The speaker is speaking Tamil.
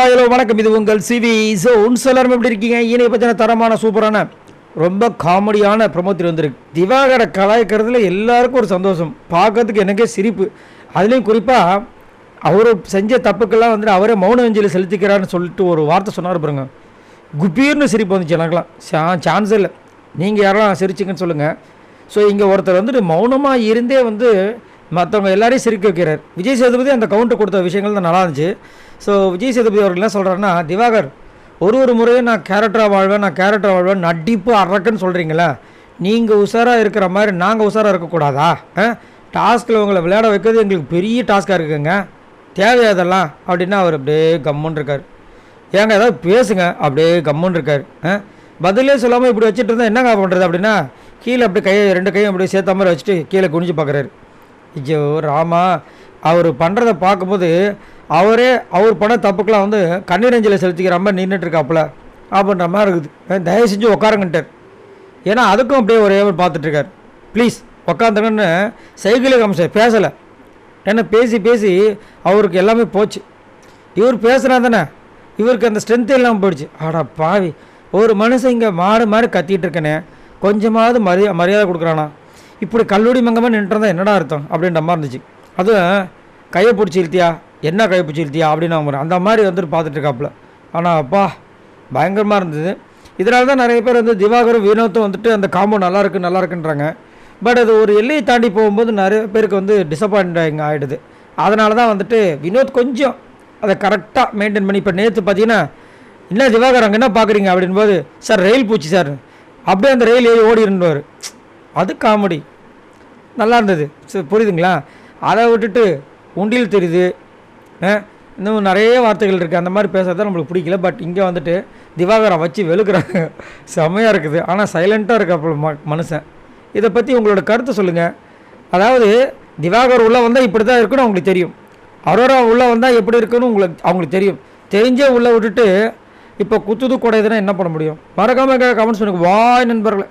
ஹலோ வணக்கம். இது உங்கள் சிவி. ஸோ எல்லாரும் எப்படி இருக்கீங்க? இணைய பற்றின தரமான சூப்பரான ரொம்ப காமெடியான ப்ரமோத்தில் வந்துருக்கு. திவாகரை கலாய்க்கிறதுல எல்லாருக்கும் ஒரு சந்தோஷம், பார்க்கறதுக்கு எனக்கே சிரிப்பு. அதுலேயும் குறிப்பாக அவர் செஞ்ச தப்புக்கெல்லாம் வந்துட்டு அவரே மௌன அஞ்சலி செலுத்திக்கிறான்னு சொல்லிட்டு ஒரு வார்த்தை சொன்னார் பாருங்க, குபீர்னு சிரிப்பு வந்துச்சு எனக்குலாம். சான்ஸே இல்லை. நீங்கள் யாரெல்லாம் சிரிச்சிங்கன்னு சொல்லுங்கள். ஸோ இங்கே ஒருத்தர் வந்துட்டு மௌனமாக இருந்தே வந்து மற்றவங்க எல்லாரையும் சிரிக்க வைக்கிறார். விஜய் சேதுபதி அந்த கவுண்டர் கொடுத்த விஷயங்கள் தான் நல்லா இருந்துச்சு. ஸோ விஜய் சேதுபதி அவர்கள் என்ன சொல்கிறாருன்னா, திவாகர் ஒரு முறையும் நான் கேரக்டராக வாழ்வேன் நடிப்பு அரக்குன்னு சொல்கிறீங்களா, நீங்கள் உஷாராக இருக்கிற மாதிரி நாங்கள் உஷாராக இருக்கக்கூடாதா? டாஸ்கில் உங்களை விளையாட வைக்கிறது எங்களுக்கு பெரிய டாஸ்க்காக இருக்குங்க, தேவையாதெல்லாம் அப்படின்னா அவர் அப்படியே கம்முன்னு இருக்கார். ஏங்க ஏதாவது பேசுங்க, அப்படியே கம்முன்னு இருக்கார். பதிலே சொல்லாமல் இப்படி வச்சுட்டு இருந்தால் என்னங்க பண்ணுறது அப்படின்னா, கீழே அப்படி ரெண்டு கையும் அப்படியே சேர்த்த மாதிரி வச்சுட்டு கீழே குனிஞ்சு பார்க்குறாரு. ஐயோ ராமா, அவர் பண்ணுறதை பார்க்கும்போது அவர் பண்ண தப்புக்கெலாம் வந்து கண்ணீரஞ்சலை செலுத்திக்கிற மாதிரி நின்றுட்டுருக்காப்புல அப்படின்ற மாதிரி இருக்குது. தயவு செஞ்சு உட்காருங்கன்ட்டார். ஏன்னா அதுக்கும் அப்படியே ஒரே பார்த்துட்ருக்கார். ப்ளீஸ் உட்காந்துங்கன்னு சைக்கிளே காமிச்சார், பேசலை. ஏன்னா பேசி அவருக்கு எல்லாமே போச்சு. இவர் பேசுனா தானே இவருக்கு அந்த ஸ்ட்ரென்த்தே இல்லாமல் போயிடுச்சு. ஆடா பாவி, ஒரு மனுஷன் இங்கே மாடு மாதிரி கத்திட்டு இருக்கனே, கொஞ்சமாவது மரியாதை கொடுக்குறானா, இப்படி கல்லூரி மங்கமாக நின்றுருந்தா என்னடா அர்த்தம் அப்படின்ற மாதிரி இருந்துச்சு. அதுவும் கையை பிடிச்சி இழுத்தியா, என்ன கையை பிடிச்சி இழுத்தியா அப்படின்னு அவங்க அந்த மாதிரி வந்துட்டு பார்த்துட்ருக்காப்புல. ஆனால் அப்பா பயங்கரமாக இருந்தது. இதனால தான் நிறைய பேர் வந்து திவாகரும் வினோத்தும் வந்துட்டு அந்த காம்போ நல்லா இருக்குன்றாங்க. பட் அது ஒரு எல்லையை தாண்டி போகும்போது நிறைய பேருக்கு வந்து டிசப்பாயிண்ட் ஆகிடுது. அதனால தான் வந்துட்டு வினோத் கொஞ்சம் அதை கரெக்டாக மெயின்டைன் பண்ணி, இப்போ நேற்று பார்த்தீங்கன்னா, என்ன திவாகர் அங்கே என்ன பார்க்குறீங்க அப்படின்போது, சார் ரயில் பூச்சி சார், அப்படியே அந்த ரயில் ஏறி ஓடி இருந்துவார். அது காமெடி நல்லா இருந்தது. சரி புரியுதுங்களா? அதை விட்டுட்டு உண்டியில் தெரியுது, இன்னும் நிறைய வார்த்தைகள் இருக்குது, அந்த மாதிரி பேசுறது தான் நம்மளுக்கு பிடிக்கல. பட் இங்கே வந்துட்டு திவாகரை வச்சு வெளுக்கிறாங்க, செம்மையாக இருக்குது. ஆனால் சைலண்ட்டாக இருக்க மனுஷன். இதை பற்றி உங்களோட கருத்தை சொல்லுங்கள். அதாவது திவாகர் உள்ளே வந்தால் இப்படி தான் இருக்குன்னு அவங்களுக்கு தெரியும், அரோரா உள்ளே வந்தால் எப்படி இருக்குன்னு அவங்களுக்கு தெரியும். தெரிஞ்சே உள்ளே விட்டுட்டு இப்போ குத்துது குடையுதுன்னா என்ன பண்ண முடியும்? மறக்காமல் கமெண்ட்ஸ் பண்ணுங்க. வாய் நண்பர்களை.